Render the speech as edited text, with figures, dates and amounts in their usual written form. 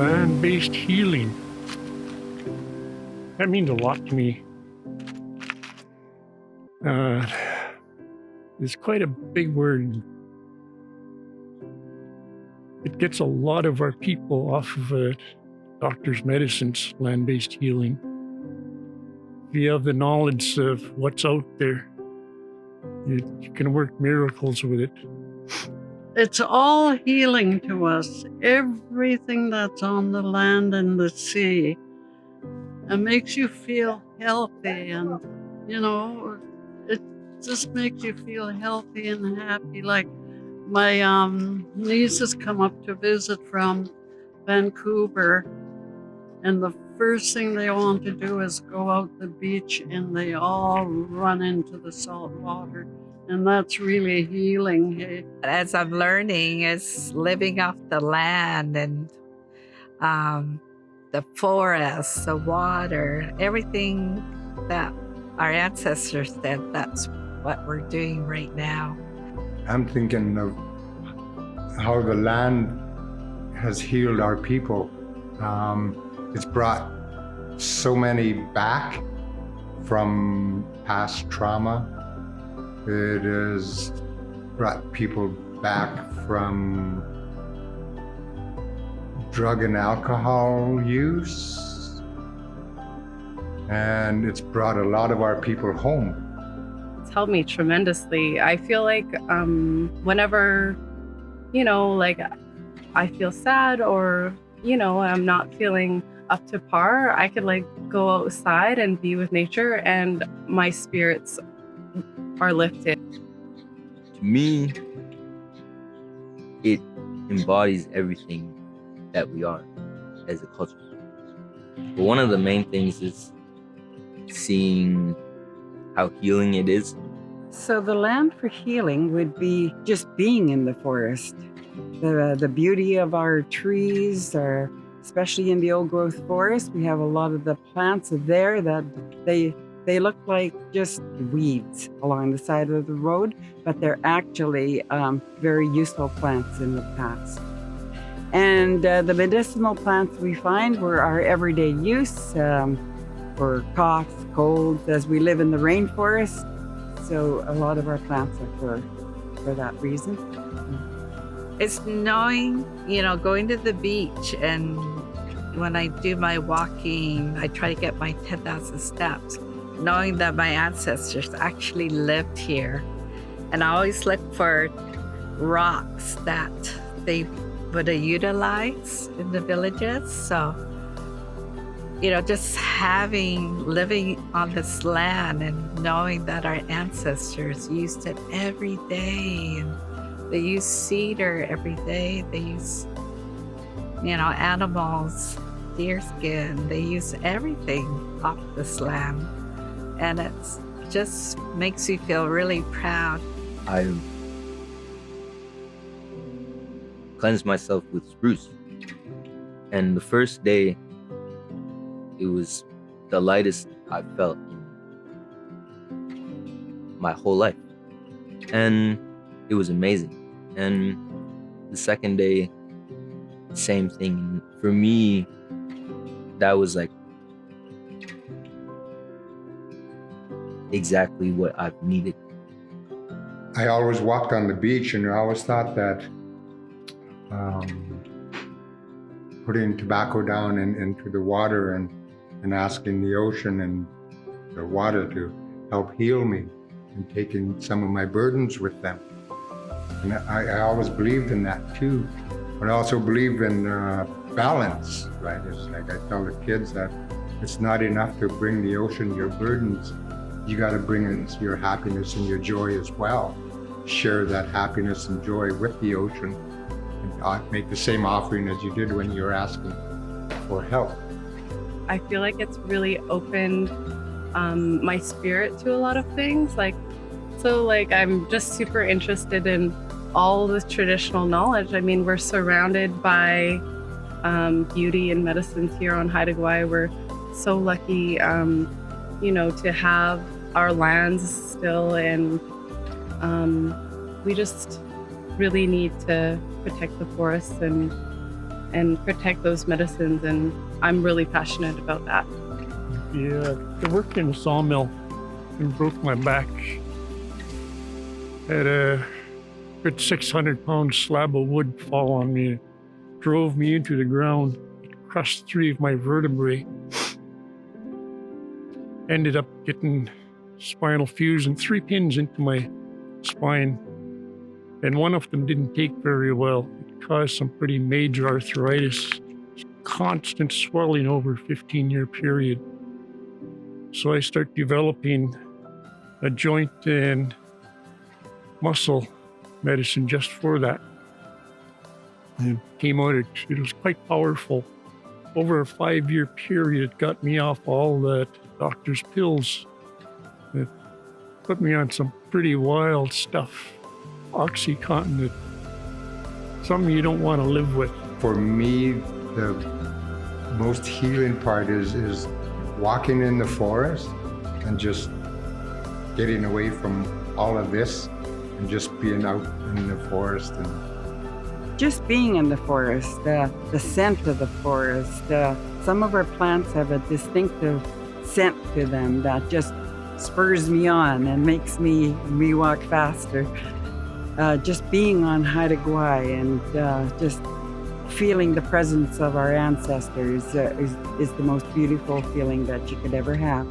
Land-based healing. That means a lot to me. It's quite a big word. It gets a lot of our people off of doctor's medicines, land-based healing. If you have the knowledge of what's out there, you can work miracles with it. It's all healing to us. Everything that's on the land and the sea. It makes you feel healthy, and it just makes you feel healthy and happy. Like my nieces come up to visit from Vancouver, and the first thing they want to do is go out the beach, and they all run into the salt water. And that's really healing. Hey? As I'm learning, is living off the land and the forests, the water, everything that our ancestors did, that's what we're doing right now. I'm thinking of how the land has healed our people. It's brought so many back from past trauma. It has brought people back from drug and alcohol use. And it's brought a lot of our people home. It's helped me tremendously. I feel like whenever, I feel sad or, I'm not feeling up to par, I could go outside and be with nature and my spirits are lifted. To me, it embodies everything that we are as a culture. But one of the main things is seeing how healing it is. So the land for healing would be just being in the forest. The beauty of our trees, especially in the old growth forest, we have a lot of the plants there that they look like just weeds along the side of the road, but they're actually very useful plants in the past. And the medicinal plants we find were our everyday use for coughs, colds, as we live in the rainforest. So a lot of our plants are for that reason. It's knowing, going to the beach, and when I do my walking, I try to get my 10,000 steps, knowing that my ancestors actually lived here. And I always look for rocks that they would utilize in the villages. So, just living on this land and knowing that our ancestors used it every day. And they use cedar every day. They use, animals, deer skin. They use everything off this land. And it just makes you feel really proud. I've cleansed myself with spruce. And the first day, it was the lightest I've felt in my whole life. And it was amazing. And the second day, same thing. And for me, that was exactly what I've needed. I always walked on the beach, and I always thought that putting tobacco down into the water and asking the ocean and the water to help heal me and taking some of my burdens with them. And I always believed in that too. But I also believe in balance, right? It's like I tell the kids that it's not enough to bring the ocean your burdens. You got to bring in your happiness and your joy as well. Share that happiness and joy with the ocean, and make the same offering as you did when you were asking for help. I feel like it's really opened my spirit to a lot of things. I'm just super interested in all the traditional knowledge. I mean, we're surrounded by beauty and medicines here on Haida Gwaii. We're so lucky, to have our lands still, and we just really need to protect the forests and and protect those medicines. And I'm really passionate about that. Yeah, I worked in a sawmill and broke my back. Had a good 600-pound slab of wood fall on me, drove me into the ground, crushed 3 of my vertebrae. Ended up getting spinal fusion, 3 pins into my spine, and one of them didn't take very well. It caused some pretty major arthritis, constant swelling over a 15-year period. So I start developing a joint and muscle medicine just for that. And came out, it was quite powerful. Over a 5-year period, it got me off all that doctor's pills. It put me on some pretty wild stuff. Oxycontin, something you don't want to live with. For me, the most healing part is walking in the forest and just getting away from all of this and just being out in the forest. And just being in the forest, the scent of the forest. Some of our plants have a distinctive scent to them that just spurs me on and makes me walk faster. Just being on Haida Gwaii and just feeling the presence of our ancestors is the most beautiful feeling that you could ever have.